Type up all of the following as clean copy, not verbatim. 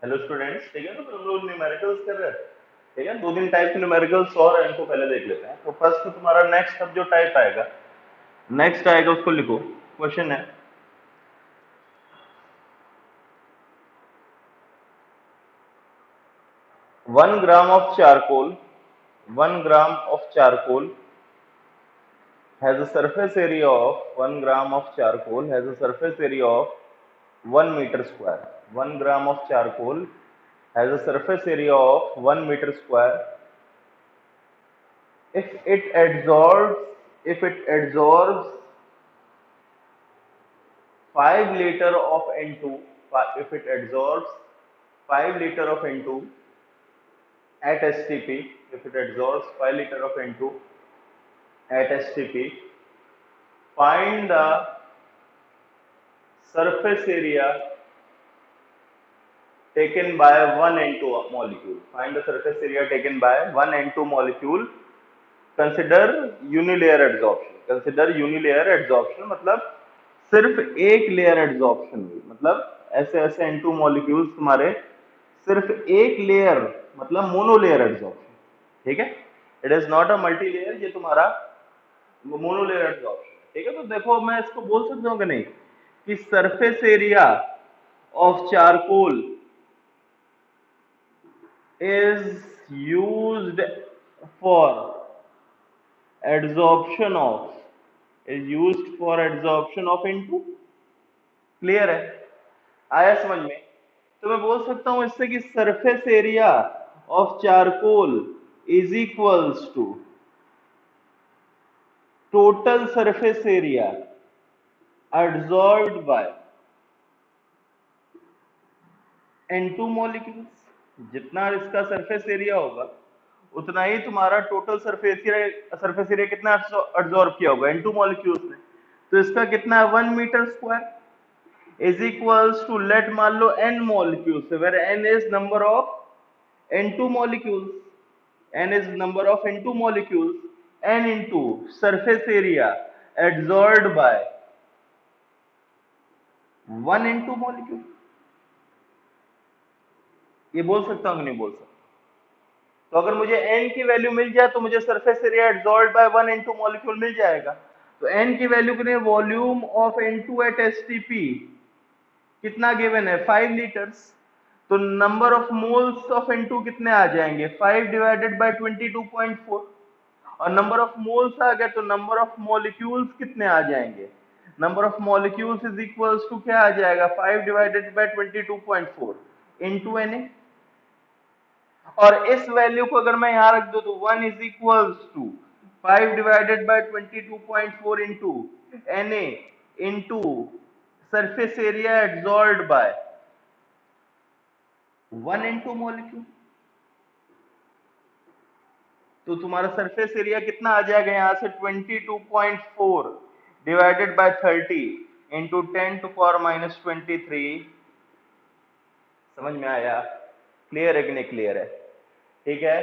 Hello students, ठीक है। तो हम लोग न्यूमेरिकल्स कर रहे हैं। ठीक है, दो तीन टाइप के न्यूमेरिकल्स और हैं, इनको पहले देख लेते हैं। तो फर्स्ट तुम्हारा नेक्स्ट अब जो टाइप आएगा, नेक्स्ट आएगा उसको लिखो। क्वेश्चन है 1 ग्राम of charcoal, 1 gram of charcoal has a surface area of 1 gram of charcoal has a surface area of 1 meter square. 1 gram of charcoal has a surface area of 1 meter square. If it absorbs, if it absorbs 5 liter of N2, if it absorbs 5 liter of N2 at STP, if it absorbs 5 liter of N2 at STP, find the surface area taken by one N2 molecule. Find the surface area taken by one N2 molecule. Consider unilayer adsorption. Consider unilayer adsorption मतलब सिर्फ एक layer adsorption हुई, मतलब ऐसे ऐसे N2 molecules तुम्हारे सिर्फ एक लेयर, मतलब मोनोलेयर एड्सॉर्प्शन। ठीक है, it is not a multi layer, ये तुम्हारा मोनोलेयर एड्सॉर्प्शन। ठीक है, तो देखो मैं इसको बोल सकता हूँ कि नहीं कि surface area of charcoal is used for adsorption of into। Clear है, आया समझ में? तो मैं बोल सकता हूं इससे कि surface area of charcoal is equals to total surface area adsorbed by N2 molecules. जितना इसका सरफेस एरिया होगा उतना ही तुम्हारा टोटल सरफेस एरिया कितना एब्जॉर्ब किया होगा N2 मॉलिक्यूल्स ने। तो इसका कितना है 1 metre square is equals to, let मान लो n molecules, where n is number of N2 molecules, n is number of N2 molecules, n into surface area adsorbed by 1 N2 molecule। ये बोल सकता हूं कि नहीं बोल सकता? तो अगर मुझे n की वैल्यू मिल जाए तो मुझे surface area adsorbed by 1 N2 molecule मिल जाएगा। तो n की वैल्यू कितनी है? Volume of N2 at STP कितना गिवन है? 5 लीटर्स। तो number of moles of N2 कितने आ जाएंगे? 5 डिवाइडेड बाय 22.4। और नंबर ऑफ मोल्स आ गए तो नंबर ऑफ मॉलिक्यूल्स कितने आ जाएंगे? Number of molecules is equals to क्या आ जाएगा? 5 डिवाइडेड बाय 22.4 इनटू Na। और इस वैल्यू को अगर मैं यहां रख दूं तो 1 is equals to 5 divided by 22.4 into Na into surface area absorbed by 1 N2 molecule. तो तुम्हारा सरफेस एरिया कितना आ जाएगा यहां से? 22.4 डिवाइडेड बाय 30 इंटू 10⁻⁻23। समझ में आया? क्लियर है कि नहीं क्लियर है? ठीक है,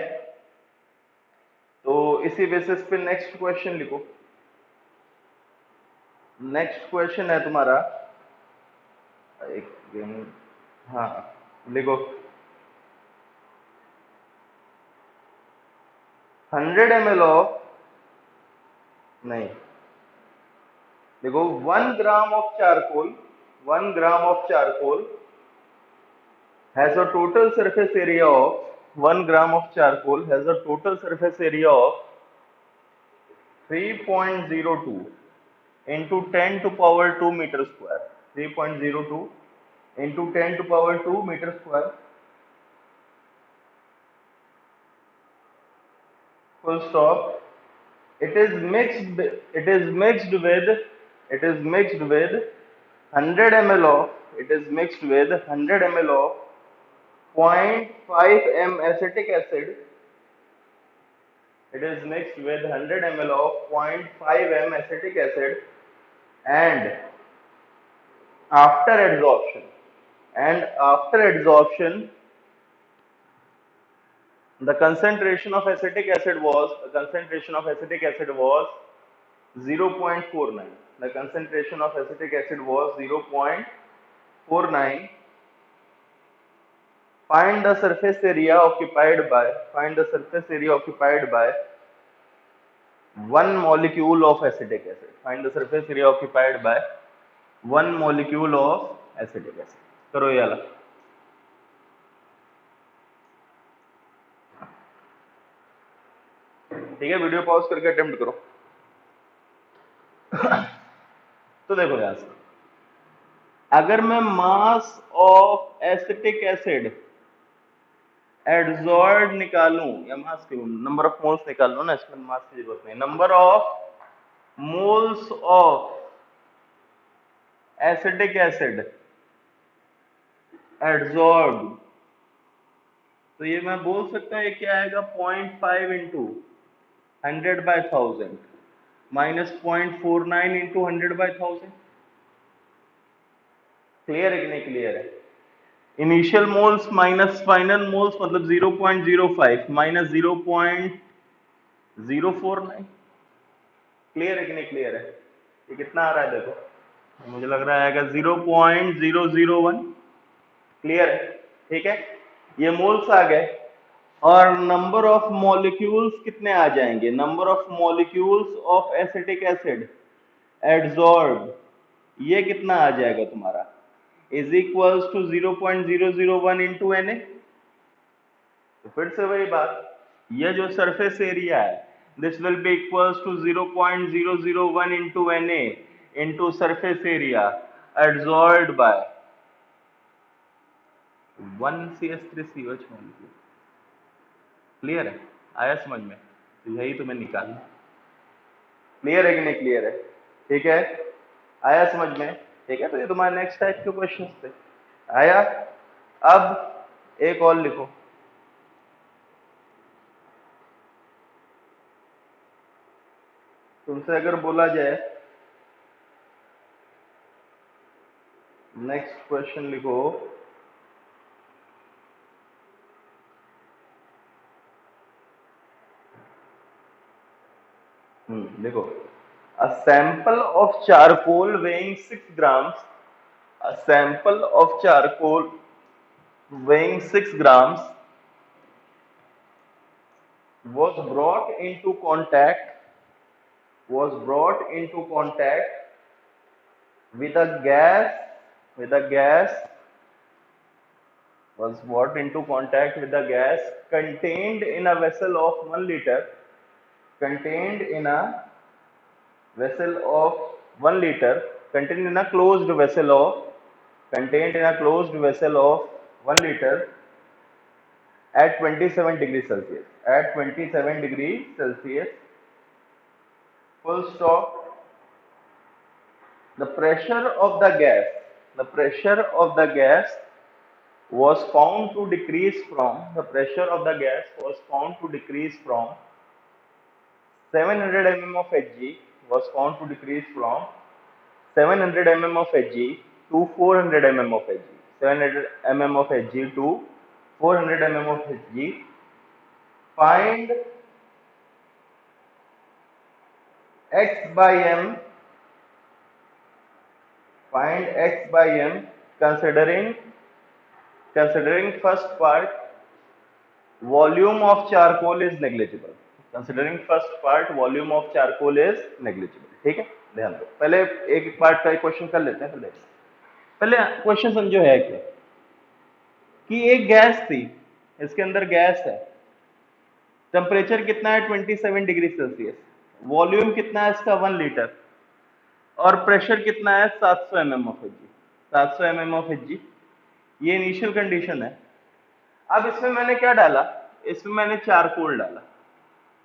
तो इसी बेसिस पे नेक्स्ट क्वेश्चन लिखो। नेक्स्ट क्वेश्चन है तुम्हारा एक दिन, हाँ लिखो 100 ml ऑफ, नहीं देखो 1 ग्राम of charcoal, 1 gram of charcoal has a total surface area of 1 gram of charcoal has a total surface area of 3.02 into 10 to power 2 meter square। 3.02 into 10 to power 2 meter square, full stop। It is mixed, it is mixed with, it is mixed with 100 ml of, it is mixed with 100 ml of 0.5 m acetic acid। It is mixed with 100 ml of 0.5 m acetic acid and after adsorption, and after adsorption the concentration of acetic acid was, the concentration of acetic acid was 0.49। The concentration of acetic acid was 0.49 find the surface area occupied by one molecule of acetic acid. Find the surface area occupied by one molecule of acetic acid. करो ये वाला. ठीक है, video pause करके attempt करो. तो देखो यहां से, अगर मैं mass of acetic acid adsorb निकालूं या मास क्यों, नंबर ऑफ मोल्स निकाल लो ना, इसमें मास की जरूरत नहीं. Number of moles of acetic acid adsorb, तो ये मैं बोल सकता है क्या आएगा, 0.5 इंटू 100/1000 माइनस 0.49 इंटू 100/1000. क्लियर है कि नहीं क्लियर है? Initial moles minus final moles मतलब 0.05 माइनस 0.049. क्लियर है कि नहीं क्लियर है? ये कितना आ रहा है देखो, मुझे लग रहा है 0.001. क्लियर है? ठीक है, ये मोल्स आ गए. और नंबर ऑफ मॉलिक्यूल्स कितने आ जाएंगे, number of molecules of acetic acid adsorb, ये कितना आ जाएगा तुम्हारा, is equals to 0.001 into N A. तो फिर से वही बात, ये जो सरफेस एरिया है this will be equals to 0.001 into N A into surface area adsorbed by 1 CH3COH molecule. Clear है? आया समझ में? तो यही तुम्हें निकालना. क्लियर है कि नहीं क्लियर है? ठीक है, आया समझ में? ठीक है, तो ये तुम्हारे नेक्स्ट टाइप के क्वेश्चंस थे. आया? अब एक और लिखो. तुमसे अगर बोला जाए, नेक्स्ट क्वेश्चन लिखो, देखो, a sample of charcoal weighing 6 grams, a sample of charcoal weighing 6 grams was brought into contact with a gas contained in a vessel of 1 liter, contained in a closed vessel of 1 liter at 27 degrees Celsius. Full stop. The pressure of the gas was found to decrease from 700 mm of Hg to 400 mm of Hg. 700 mm of Hg to 400 mm of Hg. Find x by m considering first part volume of charcoal is negligible. ठीक है, ध्यान दो. पहले एक part का question कर लेते हैं. पहले क्वेश्चन समझो है क्या, कि एक गैस थी, इसके अंदर गैस है, टेम्परेचर कितना है 27 डिग्री सेल्सियस, वॉल्यूम कितना है इसका 1 लीटर, और प्रेशर कितना है 700 mm ऑफ Hg. ये इनिशियल कंडीशन है. अब इसमें मैंने क्या डाला, इसमें मैंने चारकोल डाला,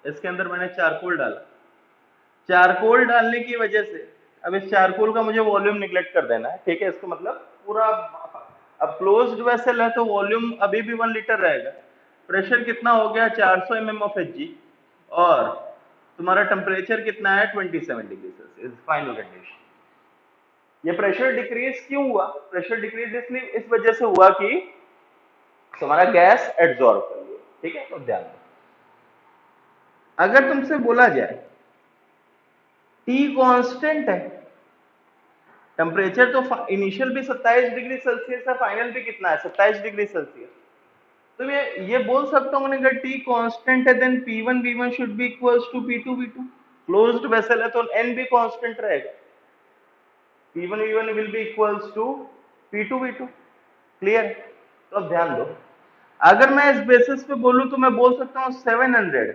इसके अंदर मैंने चारकोल डाला. चारकोल डालने की वजह से अब इस चारकोल का मुझे वॉल्यूम निगलेक्ट कर देना है. ठीक है, इसका मतलब पूरा, अब क्लोज्ड वेसल है तो वॉल्यूम अभी भी 1 लीटर रहेगा. प्रेशर कितना हो गया 400 mm ऑफ Hg, और तुम्हारा टेम्परेचर कितना है 27 डिग्री सेल्सियस. Final condition. ये प्रेशर डिक्रीज क्यों हुआ, प्रेशर डिक्रीज इसलिए इस वजह से हुआ कि तुम्हारा गैस एब्जॉर्ब कर लिया. ठीक है, तो ध्यान दो. अगर तुमसे बोला जाए T कांस्टेंट है, टेम्परेचर तो इनिशियल भी 27 डिग्री सेल्सियस है, फाइनल भी कितना है 27 डिग्री सेल्सियस, तो ये बोल सकता हूँ अगर टी कांस्टेंट है then P1 V1 should be equals to P2 V2। Closed vessel है तो n भी कांस्टेंट रहेगा, P1 V1 will be equals to P2 V2। Clear? तो अब ध्यान दो, अगर मैं इस बेसिस पे बोलूं तो मैं बोल सकता हूँ 700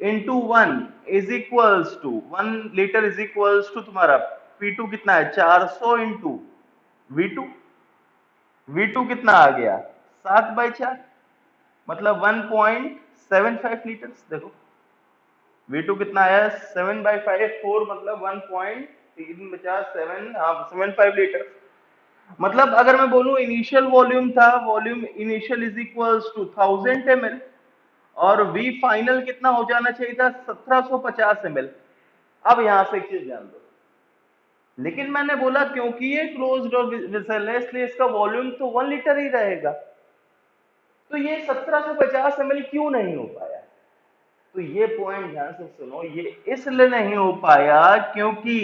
into 1 is equals to 1 litre is equals to तुम्हारा P2 कितना है 400 इंटू V2। V2 कितना आ गया 7/4, मतलब 1.75 लीटर्स। देखो V2 कितना आया 7/5 4, मतलब 1.3 7, हाँ 75 लीटर। मतलब अगर मैं बोलूं इनिशियल वॉल्यूम था, volume initial is equals to 1000 ml, और वी फाइनल कितना हो जाना चाहिए था 1750 ml। अब यहां से एक चीज ध्यान दो, लेकिन मैंने बोला क्योंकि ये क्लोज्ड और वेसल है इसलिए इसका वॉल्यूम तो 1 लीटर ही रहेगा, तो ये 1750 ml क्यों नहीं हो पाया? तो ये पॉइंट ध्यान से सुनो, ये इसलिए नहीं हो पाया क्योंकि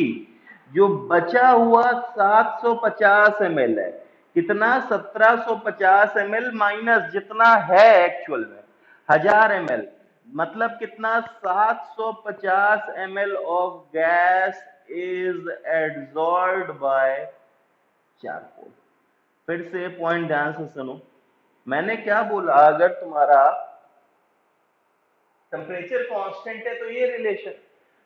जो बचा हुआ 750 ml है, कितना 1750 ml माइनस जितना है एक्चुअल में 1000 ml, मतलब कितना 750 ml of gas is absorbed by charcoal. फिर से पॉइंट ध्यान से सुनो, मैंने क्या बोला, अगर तुम्हारा टेम्परेचर कांस्टेंट है तो ये रिलेशन,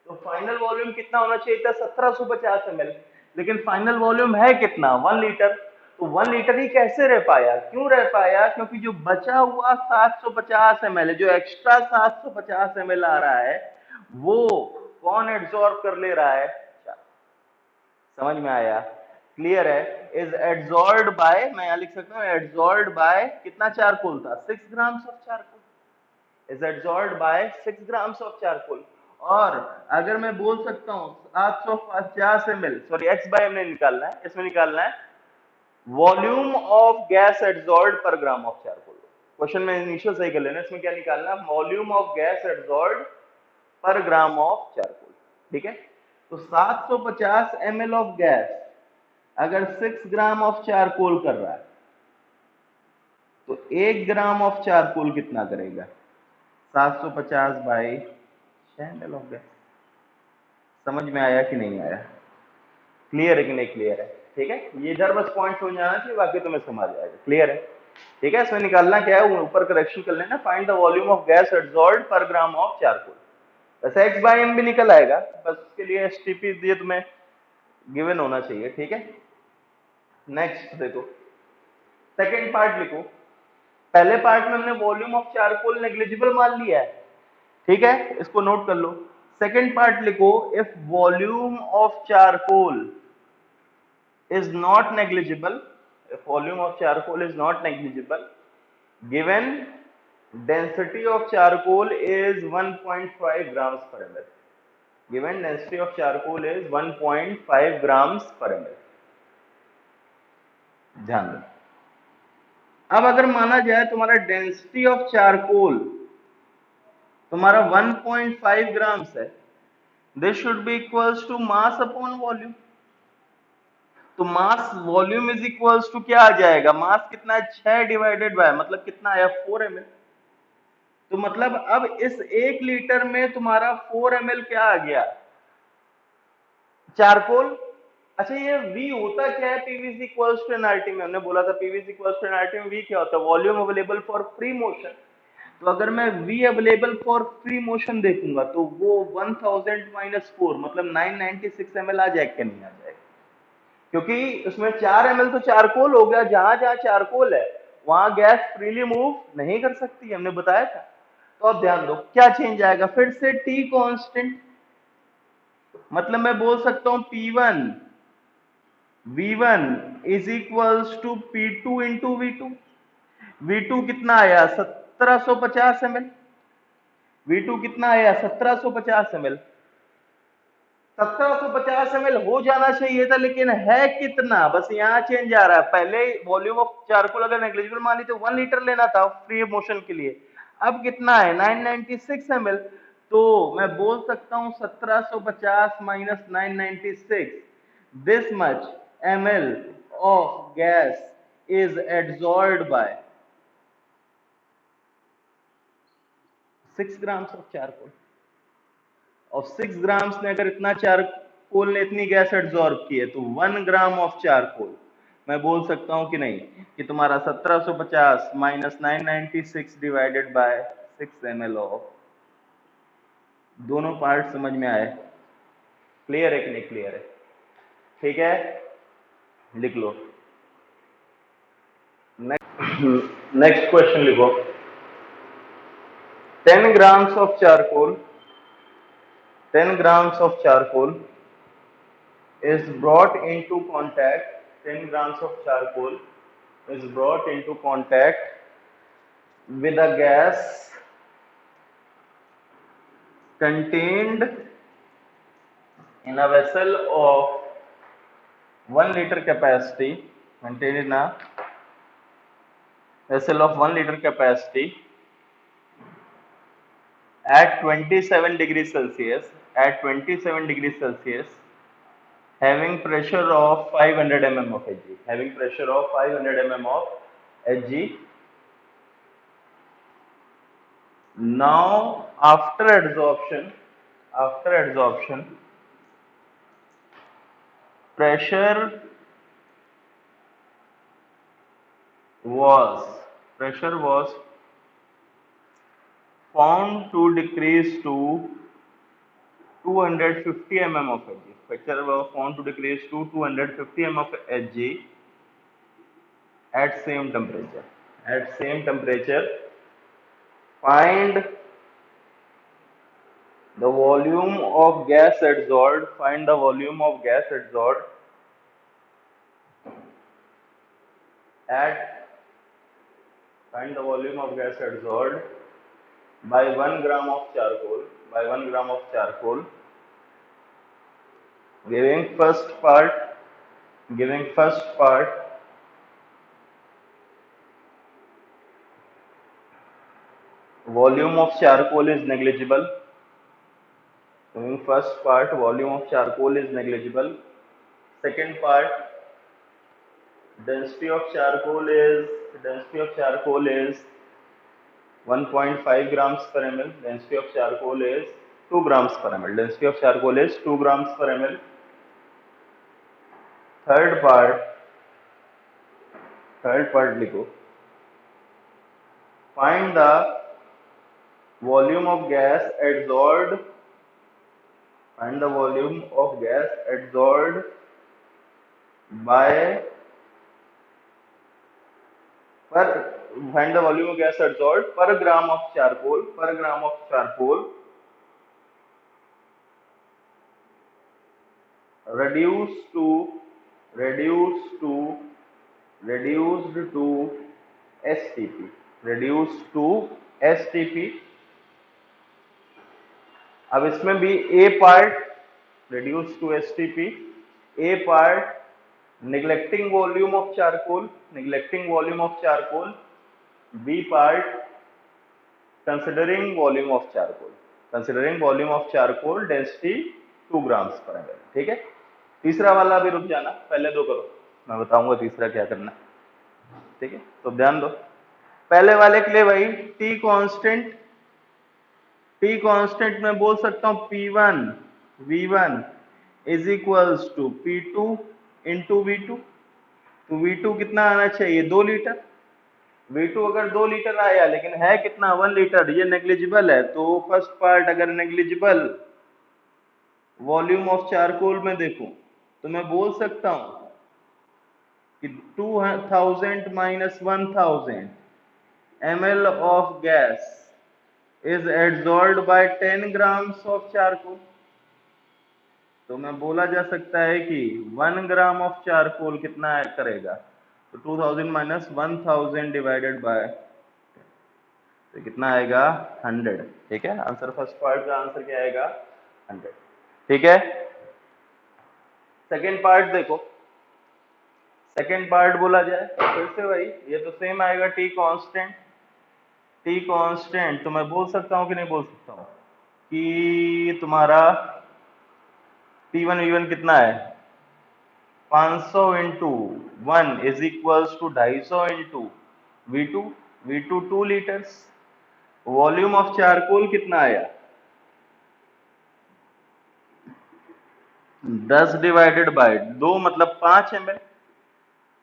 तो फाइनल वॉल्यूम कितना होना चाहिए था 1750 ml, लेकिन फाइनल वॉल्यूम है कितना 1 लीटर। तो 1 लीटर ही कैसे रह पाया, क्यों रह पाया? क्योंकि जो बचा हुआ 750 ml है, जो एक्स्ट्रा 750 ml आ रहा है, वो कौन एब्सॉर्ब कर ले रहा है? समझ में आया? क्लियर है? इज एब्सॉर्ब्ड बाय, मैं यहां लिख सकता हूं एब्सॉर्ब्ड बाय कितना चारकोल था 6 grams of charcoal, is absorbed by 6 grams of charcoal. और अगर मैं बोल सकता हूँ 750 ml, सॉरी एक्स बाय हमने निकालना है, इसमें निकालना है वॉल्यूम ऑफ गैस एब्सॉर्ब्ड पर ग्राम ऑफ चारकोल। क्वेश्चन में इनिशियल सही कर लेना, इसमें क्या निकालना है वॉल्यूम ऑफ गैस एब्सॉर्ब्ड पर ग्राम ऑफ चारकोल। ठीक है? तो 750 ml ऑफ गैस अगर 6 ग्राम ऑफ चारकोल कर रहा है तो 1 ग्राम ऑफ चारकोल कितना करेगा 750 बाई 6 ml ऑफ गैस। समझ में आया कि नहीं आया? क्लियर है कि नहीं क्लियर है? ठीक है, ये इधर बस पॉइंट हो जाना चाहिए, बाकी तुम्हें समझ आएगा। क्लियर है? ठीक है, इसमें निकालना क्या है, ऊपर करेक्शन कर लेना, find the volume of gas absorbed पर ग्राम ऑफ चारकोल। वैसे एक्स बाई एम भी निकल आएगा, बस उसके लिए एसटीपी दिए तुम्हें गिवन होना चाहिए। ठीक है, नेक्स्ट देखो, सेकेंड पार्ट लिखो। पहले पार्ट में हमने वॉल्यूम ऑफ चारकोल नेग्लिजिबल मान लिया है, ठीक है, इसको नोट कर लो। सेकेंड पार्ट लिखो, if volume of charcoal is not negligible, if volume of charcoal is not negligible, given density of charcoal is 1.5 grams per ml, given density of charcoal is 1.5 grams per ml। ध्यान दो, अब अगर माना जाए तुम्हारा density of charcoal तुम्हारा 1.5 grams है, this should be equals to mass upon volume. तो mass volume is equals to क्या आ जाएगा, मास कितना है 6 डिवाइडेड बाय, मतलब कितना आया 4 ml। तो मतलब अब इस 1 लीटर में तुम्हारा 4 ml क्या आ गया चारकोल। अच्छा, ये V होता क्या है PV is equals to NRT में, हमने बोला था PV is equals to NRT में V क्या होता है volume available for free motion. तो अगर मैं V available for free motion देखूंगा तो वो 1000 माइनस 4 मतलब 996 ml आ जाएगा क्या, नहीं आ जाएगा? क्योंकि उसमें 4 ml तो चारकोल हो गया, जहां जहां चारकोल है वहां गैस फ्रीली मूव नहीं कर सकती, हमने बताया था। तो अब ध्यान दो क्या चेंज आएगा, फिर से टी कांस्टेंट, मतलब मैं बोल सकता हूं P1 V1 is equals to P2 into V2। V2 कितना आया 1750 ml, V2 कितना आया 1750 ml। 1750 ml हो जाना चाहिए था, लेकिन है कितना, बस यहाँ चेंज आ रहा है। पहले वॉल्यूम ऑफ चारकोल अगर नेग्लिजिबल मान ली तो 1 लीटर लेना था फ्री मोशन के लिए, अब कितना है 996 ml। तो मैं बोल सकता हूं 1750 minus 996, this much ml of gas is absorbed by 6 grams of charcoal. और 6 ग्राम्स ने अगर इतना चारकोल ने इतनी गैस एब्जॉर्ब की है तो 1 ग्राम ऑफ चारकोल मैं बोल सकता हूं कि नहीं कि तुम्हारा 1750 minus 996 divided by 6 ml of, दोनों पार्ट समझ में आए? क्लियर है कि नहीं क्लियर है? ठीक है, लिख लो। नेक्स्ट क्वेश्चन लिखो। 10 grams of charcoal, 10 grams of charcoal is brought into contact, 10 grams of charcoal is brought into contact with a gas contained in a vessel of 1 liter capacity, contained in a vessel of 1 liter capacity at 27 degrees Celsius, at 27 degrees Celsius, having pressure of 500 mm of Hg, having pressure of 500 mm of Hg. Now after adsorption, pressure was found to decrease to 250 mm of Hg. Pressure was found to decrease to 250 mm of Hg at same temperature. At same temperature, find the volume of gas adsorbed. Find the volume of gas adsorbed at find the volume of gas adsorbed by 1 gram of charcoal. By 1 gram of charcoal. Giving first part. Volume of charcoal is negligible. Giving first part, volume of charcoal is negligible. Second part, density of charcoal is 1.5 grams per ml. Density of charcoal is 2 grams per ml. Density of charcoal is 2 grams per ml. Third part लिखो. Find the volume of gas adsorbed. Find the volume of gas adsorbed by find the volume of gas adsorbed per gram of charcoal. Per gram of charcoal reduced to STP. Reduced to STP. अब इसमें भी A part reduced to STP. A part neglecting volume of charcoal. B part considering volume of charcoal density 2 grams per ml. ठीक है, तीसरा वाला भी रुक जाना, पहले दो करो, मैं बताऊंगा तीसरा क्या करना है. ठीक है, तो ध्यान दो. पहले वाले के लिए भाई टी कांस्टेंट मैं बोल सकता हूं P1 V1 is equals to P2 into V2. तो V2 कितना आना चाहिए? 2 लीटर. V2 अगर 2 लीटर आया लेकिन है कितना? 1 लीटर. ये नेग्लिजिबल है. तो फर्स्ट पार्ट अगर नेग्लिजिबल वॉल्यूम ऑफ चारकोल में देखूं तो मैं बोल सकता हूं कि 2000 minus 1000 ml of gas is adsorbed by 10 grams of charcoal. तो मैं बोला जा सकता है कि 1 ग्राम ऑफ चारकोल कितना करेगा? तो 2000 माइनस 1000 डिवाइडेड बाय तो कितना आएगा? 100. ठीक है, आंसर फर्स्ट पार्ट का आंसर क्या आएगा? 100. ठीक है, सेकेंड पार्ट देखो. सेकेंड पार्ट बोला जाए तो फिर से वही, ये तो सेम आएगा. टी कांस्टेंट तो मैं बोल सकता हूं कि नहीं बोल सकता हूं कि तुम्हारा T1 V1 कितना है? 500 into 1 is equals to 250 into V2 2 litres. Volume of charcoal कितना आया? 10 डिवाइडेड बाय 2 मतलब 5 ml।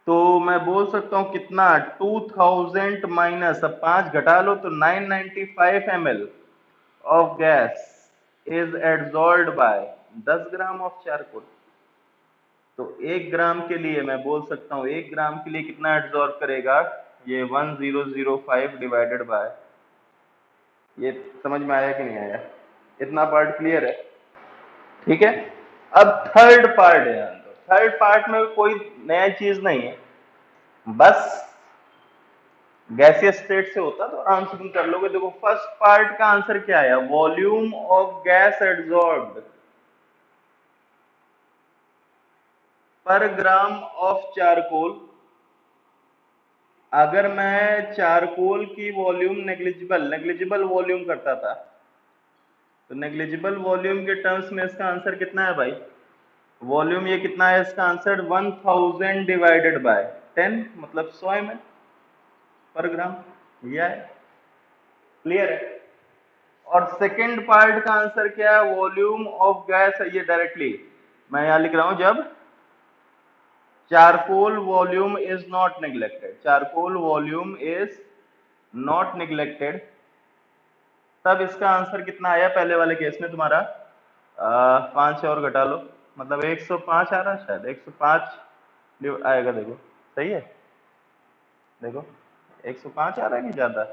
तो मैं बोल सकता हूं कितना, 2000 माइनस, अब 5 घटा लो तो 995 ml of gas is absorbed by 10 gram of charcoal. तो 1 ग्राम के लिए मैं बोल सकता हूं 1 ग्राम के लिए कितना एब्सॉर्ब करेगा, ये 1005 डिवाइडेड बाय, ये समझ में आया कि नहीं आया? इतना पार्ट क्लियर है? ठीक है। अब थर्ड पार्ट है, थर्ड पार्ट में कोई नया चीज नहीं है, बस गैसियस स्टेट से होता तो आराम से तुम कर लोगे। देखो फर्स्ट पार्ट का आंसर क्या आया, वॉल्यूम ऑफ गैस एब्सॉर्ब्ड पर ग्राम ऑफ चारकोल। अगर मैं चारकोल की वॉल्यूम नेग्लिजिबल वॉल्यूम करता था, तो नेग्लिजिबल वॉल्यूम के टर्म्स में इसका आंसर कितना है भाई? वॉल्यूम ये कितना है, इसका आंसर 1000 डिवाइडेड बाय 10 मतलब 100 ml पर ग्राम, यह है। क्लियर है? और सेकंड पार्ट का आंसर क्या है, वॉल्यूम ऑफ गैस, ये डायरेक्टली मैं यहां लिख रहा हूं, जब charcoal volume is not neglected, charcoal volume is not neglected, तब इसका आंसर कितना आया पहले वाले केस में तुम्हारा? 5 से और घटा लो, मतलब 105 आ रहा है शायद, 105 आएगा। देखो सही है, देखो 105 आ रहा है कि ज्यादा?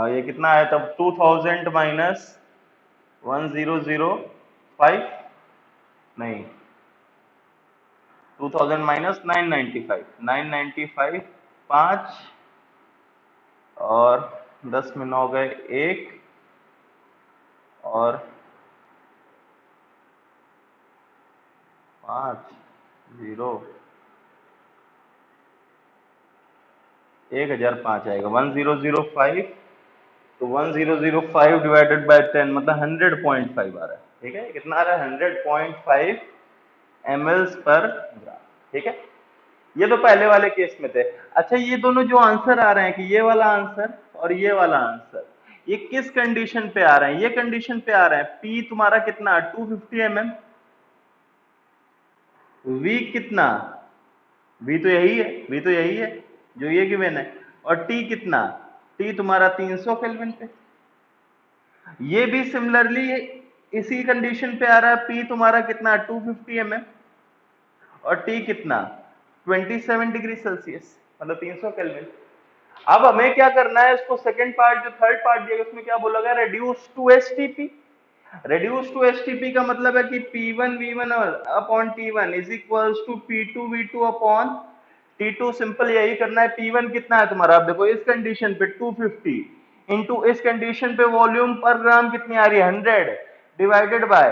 ये कितना आया तब, 2000 माइनस 1005, नहीं 2000 माइनस 995, 995 5 और 10 में 9 गए, 1 और 5 0 1005 आएगा, 1005। तो 1005 डिवाइडेड बाय 10 मतलब 100.5 आ रहा है। ठीक है, कितना आ रहा है? 100.5 ml पर ग्राम। ठीक है, ये तो पहले वाले केस में थे। अच्छा, ये दोनों जो आंसर आ रहे हैं कि ये वाला आंसर और ये वाला आंसर, ये किस कंडीशन पे आ रहे हैं? ये कंडीशन पे आ रहे हैं, P तुम्हारा कितना 250 mm, V कितना, V तो यही है, V तो यही है जो ये गिवन है, और T कितना, T तुम्हारा 300 केल्विन पे। ये भी सिमिलरली इसी कंडीशन पे आ रहा है, P तुम्हारा कितना 250 mm और T कितना 27 डिग्री सेल्सियस मतलब 300 केल्विन। अब हमें क्या करना है, इसको सेकंड पार्ट, जो थर्ड पार्ट दिया उसमें क्या बोला गया, reduce to STP. Reduce to STP का मतलब है कि P1 V1 upon T1 is equals to P2 V2 upon T2। Simple यही करना है। P1 कितना है तुम्हारा, आप देखो इस कंडीशन पे 250 इंटू इस कंडीशन पे वॉल्यूम पर ग्राम कितनी आ रही है 100 डिवाइडेड बाय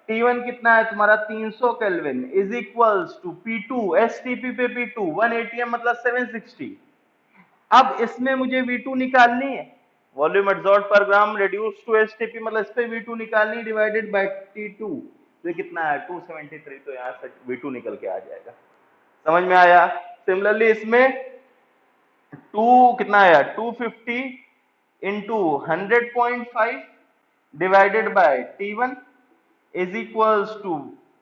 T1 कितना है तुम्हारा 300 kelvin is equals to P2 STP पे P2 1 atm मतलब 760। अब इसमें मुझे V2 निकालनी है, वॉल्यूम एब्सॉर्ब्ड पर ग्राम रेड्यूस टू एसटीपी मतलब इस पे V2 निकालनी डिवाइडेड बाय T2, तो ये कितना है 273, तो यहां से V2 निकल के आ जाएगा। समझ में आया? सिमिलरली इसमें 2 कितना आया 250 into 100.5 divided by T1 is equals to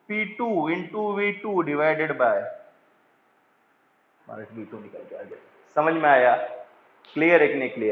P2 into V2 divided by V2 निकल के आ जाएगा। समझ में आया? क्लियर है कि नहीं क्लियर?